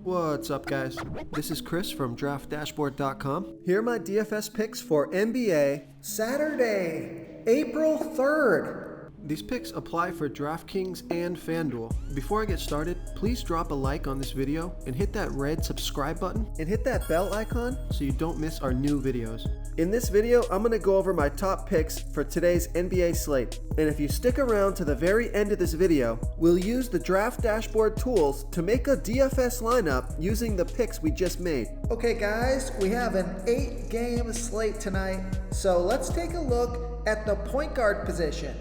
What's up, guys? This is Chris from DraftDashboard.com. Here are my DFS picks for NBA Saturday, April 3rd. These picks apply for DraftKings and FanDuel. Before I get started, please drop a like on this video and hit that red subscribe button and hit that bell icon so you don't miss our new videos. In this video, I'm going to go over my top picks for today's NBA slate. And if you stick around to the very end of this video, we'll use the Draft Dashboard tools to make a DFS lineup using the picks we just made. Okay guys, we have an 8-game slate tonight, so let's take a look at the point guard position.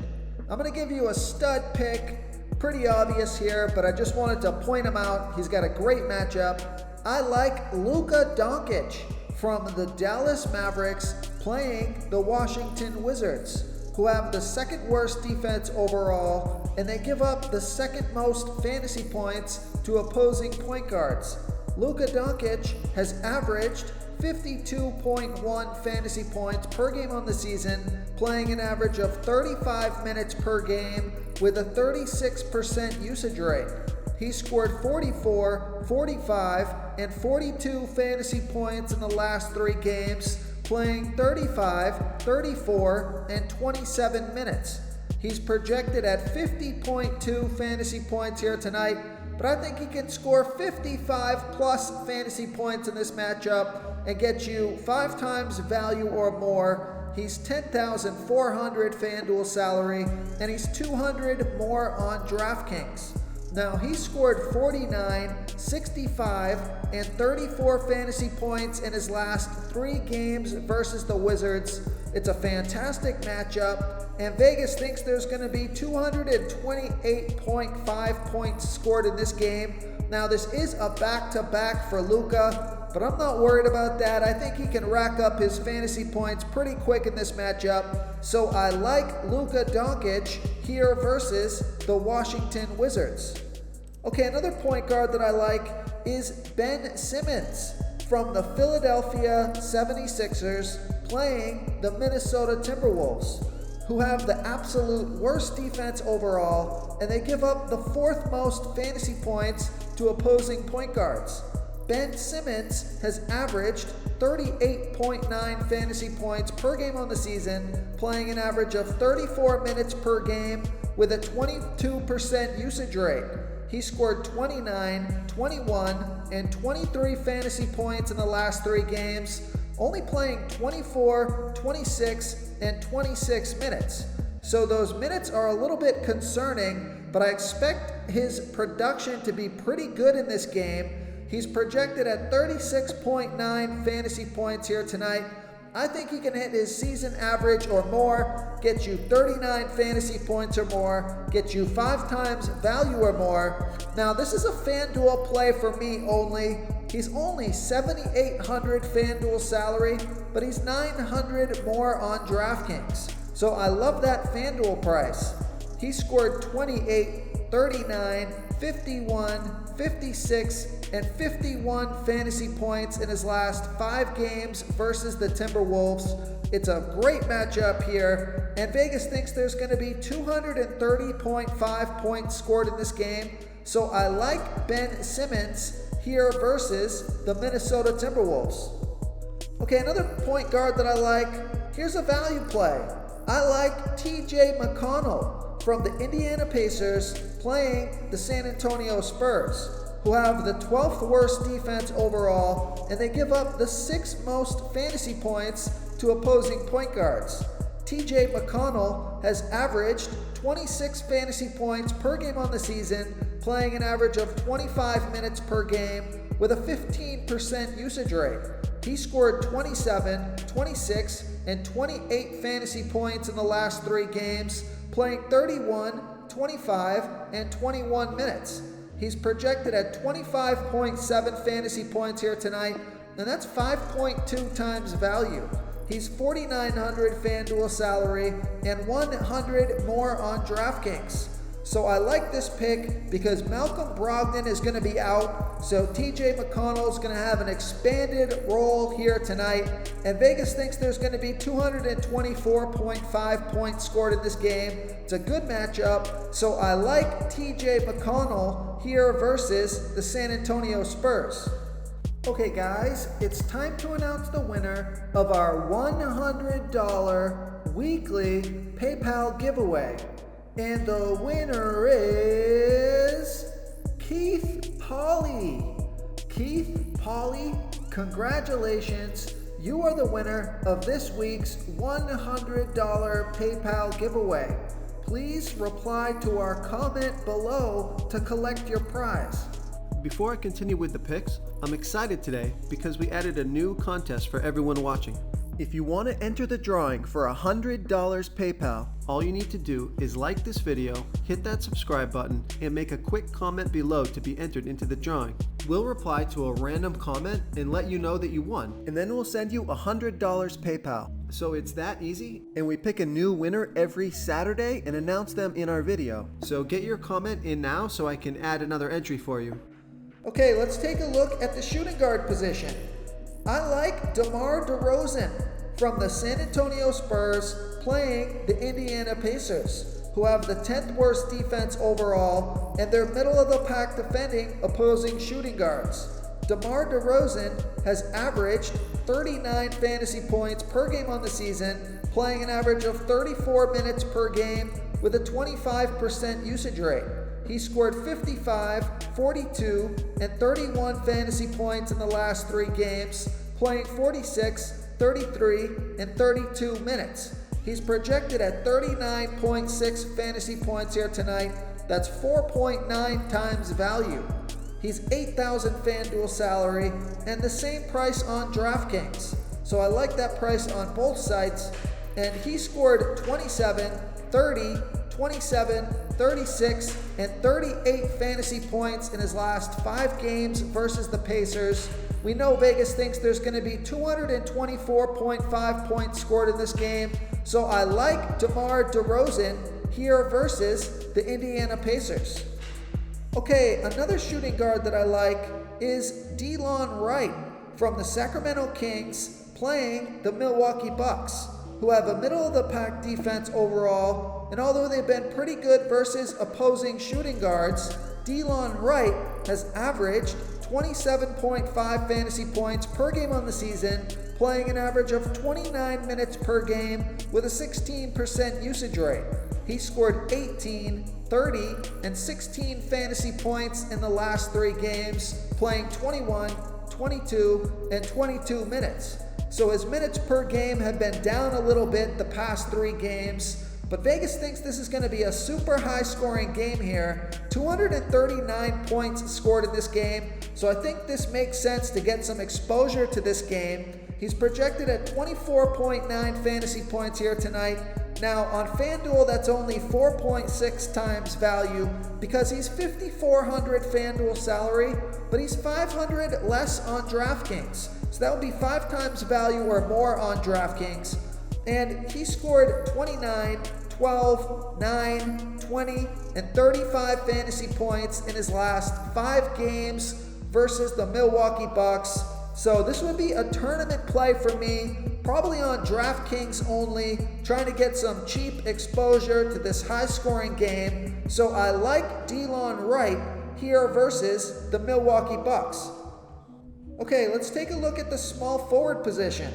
I'm going to give you a stud pick, pretty obvious here, but I just wanted to point him out. He's got a great matchup. I like Luka Doncic from the Dallas Mavericks playing the Washington Wizards, who have the second worst defense overall, and they give up the second most fantasy points to opposing point guards. Luka Doncic has averaged 52.1 fantasy points per game on the season, playing an average of 35 minutes per game with a 36% usage rate. He scored 44, 45, and 42 fantasy points in the last 3 games, playing 35, 34, and 27 minutes. He's projected at 50.2 fantasy points here tonight, but I think he can score 55 plus fantasy points in this matchup and get you 5 times value or more. He's $10,400 FanDuel salary, and he's $200 more on DraftKings. Now, he scored 49, 65, and 34 fantasy points in his last 3 games versus the Wizards. It's a fantastic matchup, and Vegas thinks there's going to be 228.5 points scored in this game. Now, this is a back-to-back for Luka, but I'm not worried about that. I think he can rack up his fantasy points pretty quick in this matchup. So I like Luka Doncic here versus the Washington Wizards. Okay, another point guard that I like is Ben Simmons from the Philadelphia 76ers playing the Minnesota Timberwolves, who have the absolute worst defense overall, and they give up the 4th most fantasy points to opposing point guards. Ben Simmons has averaged 38.9 fantasy points per game on the season, playing an average of 34 minutes per game with a 22% usage rate. He scored 29, 21, and 23 fantasy points in the last 3 games, only playing 24, 26, and 26 minutes. So those minutes are a little bit concerning, but I expect his production to be pretty good in this game. He's projected at 36.9 fantasy points here tonight. I think he can hit his season average or more, get you 39 fantasy points or more, get you 5 times value or more. Now, this is a FanDuel play for me only. He's only $7,800 FanDuel salary, but he's $900 more on DraftKings. So I love that FanDuel price. He scored 28, 39, 51, 56, and 51 fantasy points in his last 5 games versus the Timberwolves. It's a great matchup here, and Vegas thinks there's going to be 230.5 points scored in this game. So I like Ben Simmons here versus the Minnesota Timberwolves. Okay, another point guard that I like, here's a value play. I like TJ Mcconnell from the Indiana Pacers playing the San Antonio Spurs, who have the 12th worst defense overall, and they give up the 6th most fantasy points to opposing point guards. TJ Mcconnell has averaged 26 fantasy points per game on the season, playing an average of 25 minutes per game with a 15% usage rate. He scored 27, 26, and 28 fantasy points in the last 3 games, playing 31, 25, and 21 minutes. He's projected at 25.7 fantasy points here tonight, and that's 5.2 times value. He's $4,900 FanDuel salary and $100 more on DraftKings. So I like this pick because Malcolm Brogdon is going to be out. So TJ McConnell is going to have an expanded role here tonight. And Vegas thinks there's going to be 224.5 points scored in this game. It's a good matchup. So I like TJ McConnell here versus the San Antonio Spurs. Okay guys, it's time to announce the winner of our $100 weekly PayPal giveaway. And the winner is Keith Pauley. Keith Pauley, congratulations. You are the winner of this week's $100 PayPal giveaway. Please reply to our comment below to collect your prize. Before I continue with the picks, I'm excited today because we added a new contest for everyone watching. If you want to enter the drawing for $100 PayPal, all you need to do is like this video, hit that subscribe button, and make a quick comment below to be entered into the drawing. We'll reply to a random comment and let you know that you won, and then we'll send you $100 PayPal. So it's that easy, and we pick a new winner every Saturday and announce them in our video. So get your comment in now so I can add another entry for you. Okay, let's take a look at the shooting guard position. I like DeMar DeRozan from the San Antonio Spurs playing the Indiana Pacers, who have the 10th worst defense overall, and they're middle of the pack defending opposing shooting guards. DeMar DeRozan has averaged 39 fantasy points per game on the season, playing an average of 34 minutes per game with a 25% usage rate. He scored 55, 42, and 31 fantasy points in the last 3 games, playing 46, 33, and 32 minutes. He's projected at 39.6 fantasy points here tonight. That's 4.9 times value. He's $8,000 FanDuel salary and the same price on DraftKings. So I like that price on both sites. And he scored 27, 30, 27, 36, and 38 fantasy points in his last 5 games versus the Pacers. We know Vegas thinks there's going to be 224.5 points scored in this game. So I like DeMar DeRozan here versus the Indiana Pacers. Okay, another shooting guard that I like is Delon Wright from the Sacramento Kings playing the Milwaukee Bucks, who have a middle-of-the-pack defense overall, and although they've been pretty good versus opposing shooting guards, Delon Wright has averaged 27.5 fantasy points per game on the season, playing an average of 29 minutes per game with a 16% usage rate. He scored 18, 30, and 16 fantasy points in the last 3 games, playing 21, 22, and 22 minutes. So his minutes per game have been down a little bit the past 3 games, but Vegas thinks this is going to be a super high scoring game here. 239 points scored in this game, so I think this makes sense to get some exposure to this game. He's projected at 24.9 fantasy points here tonight. Now on FanDuel, that's only 4.6 times value because he's $5,400 FanDuel salary, but he's $500 less on DraftKings. So that would be 5 times value or more on DraftKings. And he scored 29, 12, 9, 20, and 35 fantasy points in his last 5 games versus the Milwaukee Bucks. So this would be a tournament play for me, probably on DraftKings only, trying to get some cheap exposure to this high-scoring game. So I like Delon Wright here versus the Milwaukee Bucks. Okay, let's take a look at the small forward position.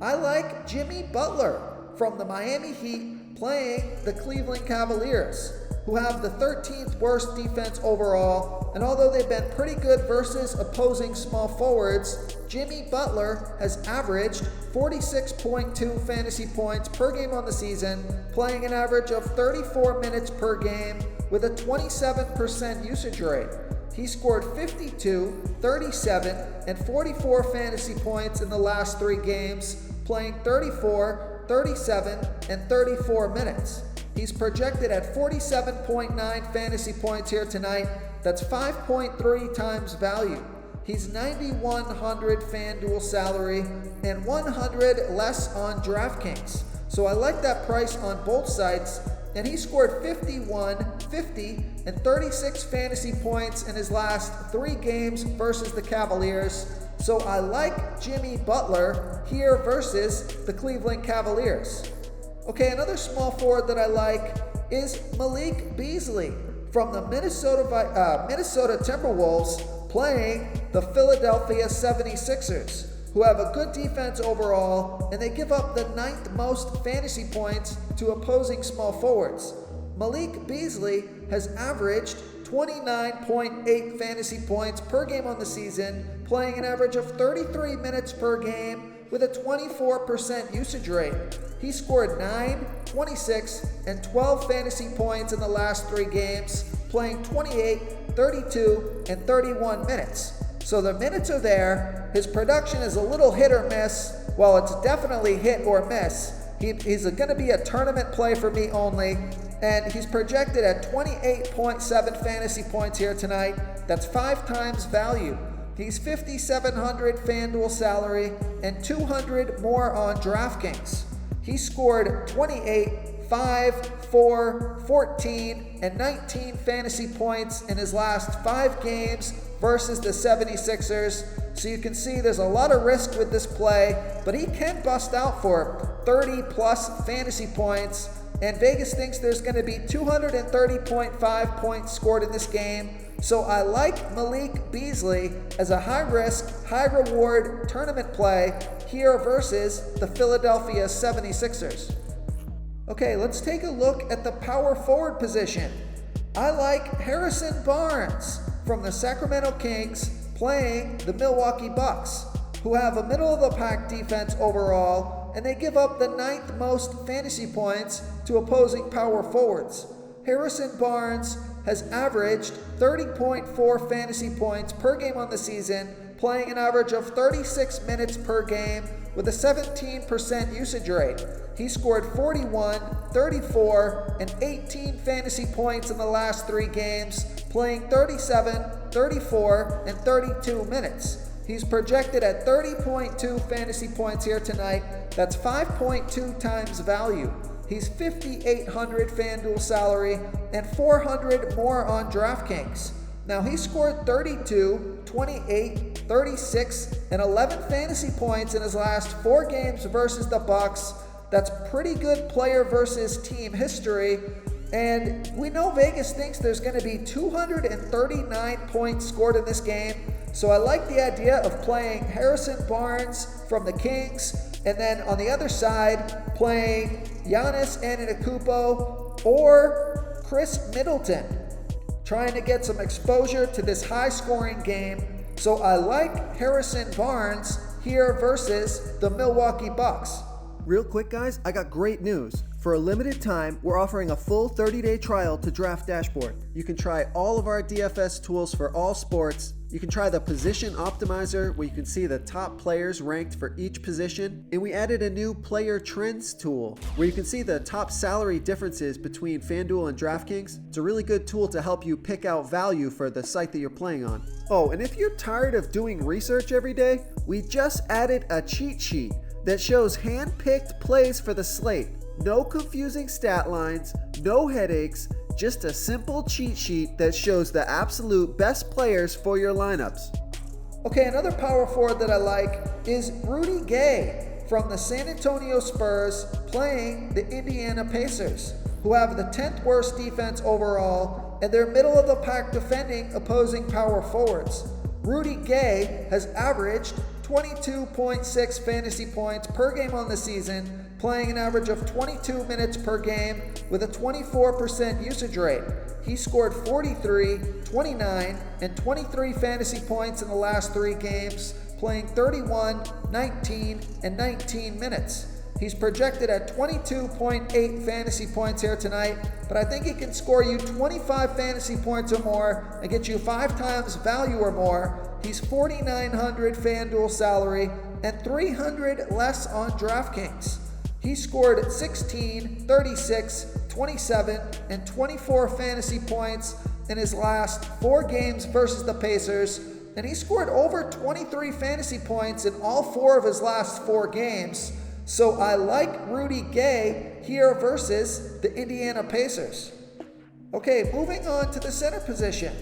I like Jimmy Butler from the Miami Heat playing the Cleveland Cavaliers, who have the 13th worst defense overall, and although they've been pretty good versus opposing small forwards, Jimmy Butler has averaged 46.2 fantasy points per game on the season, playing an average of 34 minutes per game with a 27% usage rate. He scored 52, 37, and 44 fantasy points in the last 3 games, playing 34, 37, and 34 minutes. He's projected at 47.9 fantasy points here tonight. That's 5.3 times value. He's $9,100 FanDuel salary and $100 less on DraftKings. So I like that price on both sites. And he scored 51, 50 and 36 fantasy points in his last 3 games versus the Cavaliers. So I like Jimmy Butler here versus the Cleveland Cavaliers. Okay, another small forward that I like is Malik Beasley from the Minnesota Timberwolves playing the Philadelphia 76ers, who have a good defense overall, and they give up the 9th most fantasy points to opposing small forwards. Malik Beasley has averaged 29.8 fantasy points per game on the season, playing an average of 33 minutes per game with a 24% usage rate. He scored 9, 26, and 12 fantasy points in the last 3 games, playing 28, 32, and 31 minutes. So the minutes are there. His production is a little hit or miss. Well, it's definitely hit or miss. He's going to be a tournament play for me only, and he's projected at 28.7 fantasy points here tonight. That's 5 times value. He's $5,700 FanDuel salary and $200 more on DraftKings. He scored 28, 5, 4, 14, and 19 fantasy points in his last 5 games versus the 76ers. So you can see there's a lot of risk with this play, but he can bust out for 30 plus fantasy points. And Vegas thinks there's going to be 230.5 points scored in this game. So I like Malik Beasley as a high-risk, high-reward tournament play here versus the Philadelphia 76ers. Okay, let's take a look at the power forward position. I like Harrison Barnes from the Sacramento Kings playing the Milwaukee Bucks, who have a middle-of-the-pack defense overall, and they give up the 9th most fantasy points to opposing power forwards. Harrison Barnes has averaged 30.4 fantasy points per game on the season, playing an average of 36 minutes per game with a 17% usage rate. He scored 41, 34, and 18 fantasy points in the last 3 games, playing 37, 34, and 32 minutes. He's projected at 30.2 fantasy points here tonight. That's 5.2 times value. He's $5,800 FanDuel salary and $400 more on DraftKings. Now he scored 32, 28, 36, and 11 fantasy points in his last 4 games versus the Bucks. That's pretty good player versus team history. And we know Vegas thinks there's going to be 239 points scored in this game. So I like the idea of playing Harrison Barnes from the Kings, and then on the other side, playing Giannis Antetokounmpo or Chris Middleton, trying to get some exposure to this high-scoring game. So I like Harrison Barnes here versus the Milwaukee Bucks. Real quick, guys, I got great news. For a limited time, we're offering a full 30-day trial to Draft Dashboard. You can try all of our DFS tools for all sports. You can try the Position Optimizer, where you can see the top players ranked for each position. And we added a new Player Trends tool, where you can see the top salary differences between FanDuel and DraftKings. It's a really good tool to help you pick out value for the site that you're playing on. Oh, and if you're tired of doing research every day, we just added a cheat sheet that shows hand-picked plays for the slate. No confusing stat lines, no headaches, just a simple cheat sheet that shows the absolute best players for your lineups. Okay, another power forward that I like is Rudy Gay from the San Antonio Spurs playing the Indiana Pacers, who have the 10th worst defense overall, and they're middle of the pack defending opposing power forwards. Rudy Gay has averaged 22.6 fantasy points per game on the season, playing an average of 22 minutes per game with a 24% usage rate. He scored 43, 29, and 23 fantasy points in the last 3 games, playing 31, 19, and 19 minutes. He's projected at 22.8 fantasy points here tonight, but I think he can score you 25 fantasy points or more and get you 5 times value or more. He's $4,900 FanDuel salary and $300 less on DraftKings. He scored 16, 36, 27, and 24 fantasy points in his last 4 games versus the Pacers, and he scored over 23 fantasy points in all 4 of his last 4 games. So I like Rudy Gay here versus the Indiana Pacers. Okay, moving on to the center position.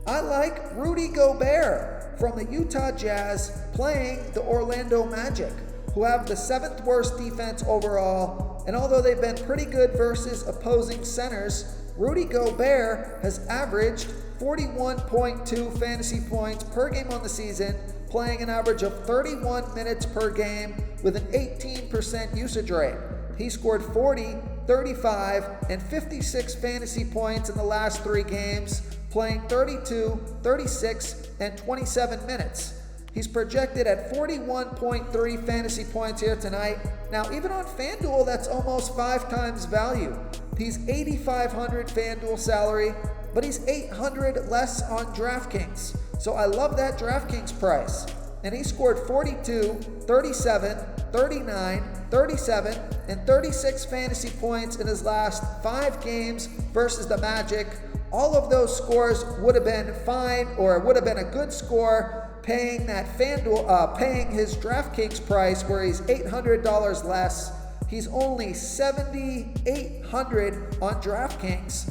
I like Rudy Gobert from the Utah Jazz playing the Orlando Magic, who have the 7th worst defense overall, and although they've been pretty good versus opposing centers, Rudy Gobert has averaged 41.2 fantasy points per game on the season, playing an average of 31 minutes per game with an 18% usage rate. He scored 40, 35, and 56 fantasy points in the last 3 games, playing 32, 36, and 27 minutes. He's projected at 41.3 fantasy points here tonight. Now, even on FanDuel, that's almost 5 times value. He's $8,500 FanDuel salary, but he's $800 less on DraftKings. So I love that DraftKings price. And he scored 42, 37, 39, 37, and 36 fantasy points in his last 5 games versus the Magic. All of those scores would have been fine, or would have been a good score, paying that FanDuel, paying his DraftKings price where he's $800 less. He's only $7,800 on DraftKings.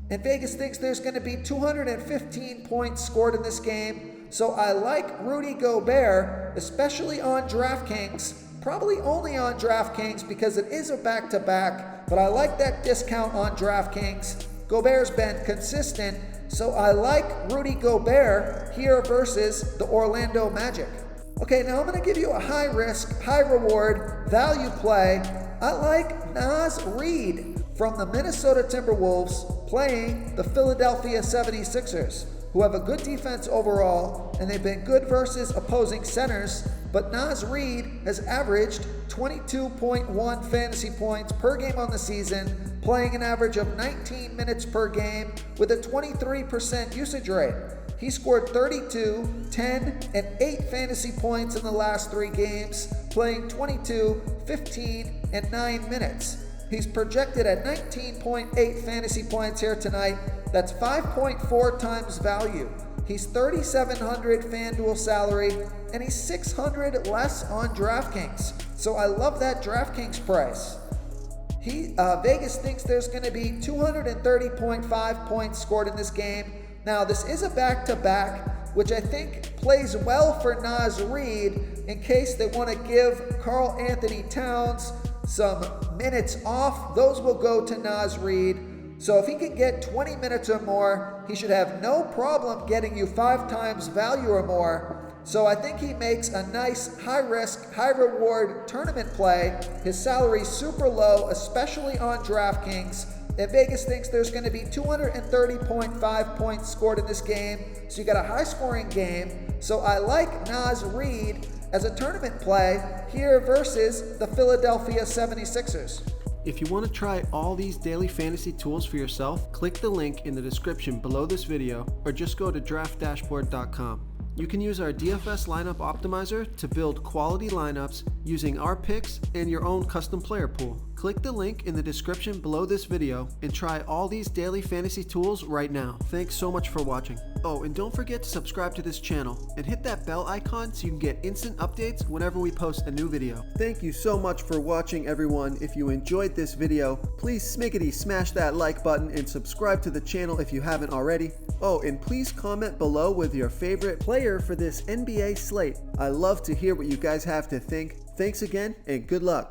And Vegas thinks there's going to be 215 points scored in this game. So I like Rudy Gobert, especially on DraftKings. Probably only on DraftKings because it is a back-to-back, but I like that discount on DraftKings. Gobert's been consistent, so I like Rudy Gobert here versus the Orlando Magic. Okay, now I'm going to give you a high-risk, high-reward value play. I like Naz Reid from the Minnesota Timberwolves playing the Philadelphia 76ers, who have a good defense overall, and they've been good versus opposing centers, but Naz Reid has averaged 22.1 fantasy points per game on the season, playing an average of 19 minutes per game with a 23% usage rate. He scored 32, 10, and 8 fantasy points in the last 3 games, playing 22, 15, and 9 minutes. He's projected at 19.8 fantasy points here tonight. That's 5.4 times value. He's $3,700 FanDuel salary, and he's $600 less on DraftKings. So I love that DraftKings price. Vegas thinks there's going to be 230.5 points scored in this game. Now, this is a back-to-back, which I think plays well for Naz Reid in case they want to give Karl Anthony Towns some minutes off. Those will go to Naz Reid. So if he can get 20 minutes or more, he should have no problem getting you 5 times value or more. So I think he makes a nice high-risk, high-reward tournament play. His salary's super low, especially on DraftKings. And Vegas thinks there's going to be 230.5 points scored in this game. So you got a high-scoring game. So I like Naz Reid as a tournament play here versus the Philadelphia 76ers. If you want to try all these daily fantasy tools for yourself, click the link in the description below this video or just go to draftdashboard.com. You can use our DFS lineup optimizer to build quality lineups using our picks and your own custom player pool. Click the link in the description below this video and try all these daily fantasy tools right now. Thanks so much for watching. Oh, and don't forget to subscribe to this channel and hit that bell icon so you can get instant updates whenever we post a new video. Thank you so much for watching, everyone. If you enjoyed this video, please smiggity smash that like button and subscribe to the channel if you haven't already. Oh, and please comment below with your favorite player for this NBA slate. I love to hear what you guys have to think. Thanks again, and good luck.